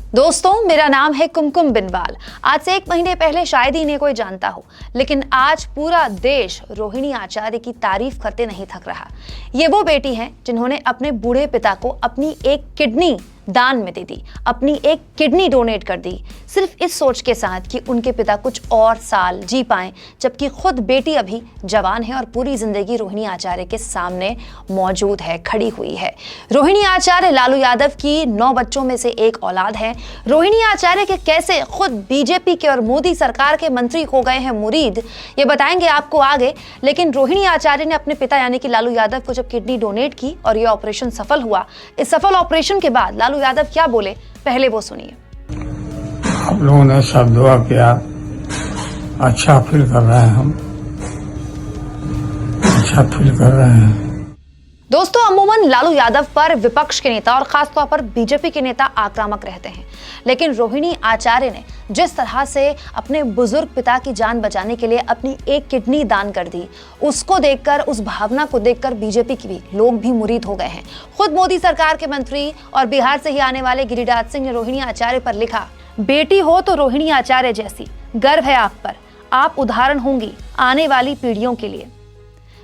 दोस्तों, मेरा नाम है कुमकुम बिनवाल। आज से 1 महीने पहले शायद ही इन्हें कोई जानता हो, लेकिन आज पूरा देश रोहिणी आचार्य की तारीफ करते नहीं थक रहा। ये वो बेटी हैं जिन्होंने अपने बूढ़े पिता को अपनी एक किडनी दान में दे दी, अपनी एक किडनी डोनेट कर दी, सिर्फ इस सोच के साथ कि उनके पिता कुछ और साल जी पाएं, जबकि खुद बेटी अभी जवान है और पूरी जिंदगी रोहिणी आचार्य के सामने मौजूद है, खड़ी हुई है। रोहिणी आचार्य लालू यादव की 9 बच्चों में से एक औलाद है। रोहिणी आचार्य के कैसे खुद बीजेपी के और मोदी सरकार के मंत्री हो गए हैं मुरीद, ये बताएंगे आपको आगे। लेकिन रोहिणी आचार्य ने अपने पिता यानी कि लालू यादव को जब किडनी डोनेट की और ये ऑपरेशन सफल हुआ, इस सफल ऑपरेशन के बाद लालू यादव क्या बोले, पहले वो सुनिए। आप लोगों ने सब दुआ किया, अच्छा फील कर रहे हैं, हम अच्छा फील कर रहे हैं। दोस्तों, अमूमन लालू यादव पर विपक्ष के नेता और खासतौर पर बीजेपी के नेता आक्रामक रहते हैं, लेकिन रोहिणी आचार्य ने जिस तरह से अपने बुजुर्ग पिता की जान बचाने के लिए अपनी एक किडनी दान कर दी, उसको देखकर, उस भावना को देखकर बीजेपी के भी लोग भी मुरीद हो गए हैं। खुद मोदी सरकार के मंत्री और बिहार से ही आने वाले गिरिराज सिंह ने रोहिणी आचार्य पर लिखा, बेटी हो तो रोहिणी आचार्य जैसी, गर्व है आप पर, आप उदाहरण होंगी आने वाली पीढ़ियों के लिए।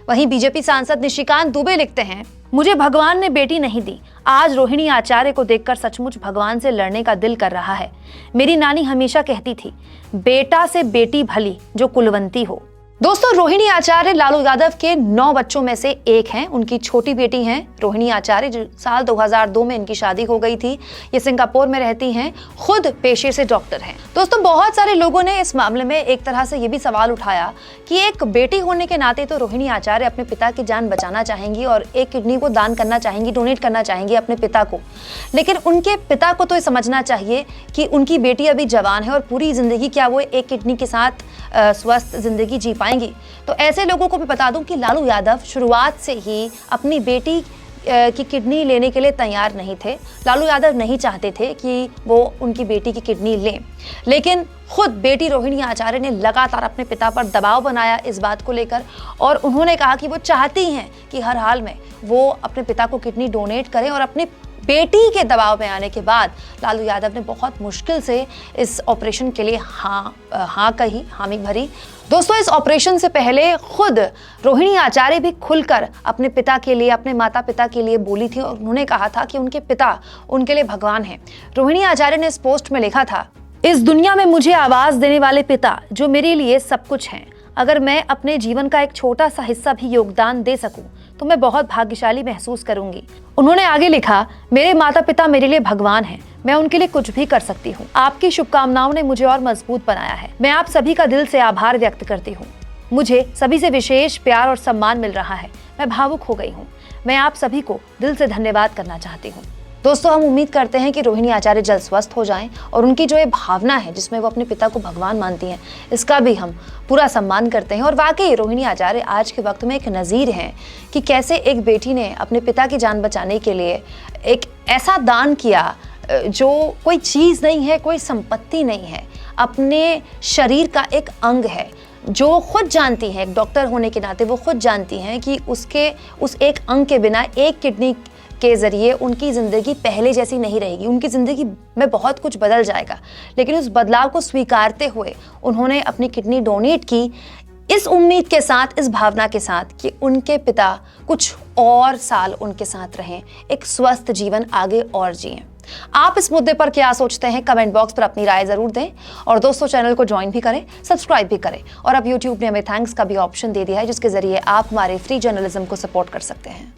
वहीं बीजेपी सांसद निशिकांत दुबे लिखते हैं, मुझे भगवान ने बेटी नहीं दी, आज रोहिणी आचार्य को देखकर सचमुच भगवान से लड़ने का दिल कर रहा है। मेरी नानी हमेशा कहती थी, बेटा से बेटी भली जो कुलवंती हो। दोस्तों, रोहिणी आचार्य लालू यादव के 9 बच्चों में से एक हैं। उनकी छोटी बेटी हैं रोहिणी आचार्य, जो साल 2002 में इनकी शादी हो गई थी। ये सिंगापुर में रहती हैं, खुद पेशे से डॉक्टर हैं। दोस्तों, बहुत सारे लोगों ने इस मामले में एक तरह से ये भी सवाल उठाया कि एक बेटी होने के नाते तो रोहिणी आचार्य अपने पिता की जान बचाना चाहेंगी और एक किडनी को दान करना चाहेंगी, डोनेट करना चाहेंगी अपने पिता को, लेकिन उनके पिता को तो ये समझना चाहिए कि उनकी बेटी अभी जवान है और पूरी जिंदगी क्या वो एक किडनी के साथ स्वस्थ जिंदगी जी पाएंगी। तो ऐसे लोगों को भी बता दूं कि लालू यादव शुरुआत से ही अपनी बेटी की किडनी लेने के लिए तैयार नहीं थे। लालू यादव नहीं चाहते थे कि वो उनकी बेटी की किडनी लें, लेकिन खुद बेटी रोहिणी आचार्य ने लगातार अपने पिता पर दबाव बनाया इस बात को लेकर, और उन्होंने कहा कि वो चाहती हैं कि हर हाल में वो अपने पिता को किडनी डोनेट करें। और अपनी बेटी के दबाव में आने के बाद लालू यादव ने बहुत मुश्किल से इस ऑपरेशन के लिए हाँ कही, हामी भरी। दोस्तों, इस ऑपरेशन से पहले खुद रोहिणी आचार्य भी खुलकर अपने पिता के लिए, अपने माता पिता के लिए बोली थी और उन्होंने कहा था कि उनके पिता उनके लिए भगवान हैं। रोहिणी आचार्य ने इस पोस्ट में लिखा था, इस दुनिया में मुझे आवाज देने वाले पिता जो मेरे लिए सब कुछ हैं, अगर मैं अपने जीवन का एक छोटा सा हिस्सा भी योगदान दे सकूं तो मैं बहुत भाग्यशाली महसूस करूंगी। उन्होंने आगे लिखा, मेरे माता पिता मेरे लिए भगवान हैं, मैं उनके लिए कुछ भी कर सकती हूँ। आपकी शुभकामनाओं ने मुझे और मजबूत बनाया है। मैं आप सभी का दिल से आभार व्यक्त करती हूँ। मुझे सभी से विशेष प्यार और सम्मान मिल रहा है। मैं भावुक हो गई हूँ। मैं आप सभी को दिल से धन्यवाद करना चाहती हूँ। दोस्तों, हम उम्मीद करते हैं कि रोहिणी आचार्य जल्द स्वस्थ हो जाएं और उनकी जो ये भावना है जिसमें वो अपने पिता को भगवान मानती हैं, इसका भी हम पूरा सम्मान करते हैं। और वाकई रोहिणी आचार्य आज के वक्त में एक नज़ीर हैं कि कैसे एक बेटी ने अपने पिता की जान बचाने के लिए एक ऐसा दान किया जो कोई चीज़ नहीं है, कोई संपत्ति नहीं है, अपने शरीर का एक अंग है, जो खुद जानती हैं, एक डॉक्टर होने के नाते वो खुद जानती हैं कि उस एक अंग के बिना, एक किडनी के जरिए उनकी ज़िंदगी पहले जैसी नहीं रहेगी, उनकी ज़िंदगी में बहुत कुछ बदल जाएगा। लेकिन उस बदलाव को स्वीकारते हुए उन्होंने अपनी किडनी डोनेट की, इस उम्मीद के साथ, इस भावना के साथ कि उनके पिता कुछ और साल उनके साथ रहें, एक स्वस्थ जीवन आगे और जिएं। आप इस मुद्दे पर क्या सोचते हैं? कमेंट बॉक्स पर अपनी राय जरूर दें और दोस्तों, चैनल को ज्वाइन भी करें, सब्सक्राइब भी करें। और अब यूट्यूब ने हमें थैंक्स का भी ऑप्शन दे दिया है, जिसके जरिए आप हमारे फ्री जर्नलिज्म को सपोर्ट कर सकते हैं।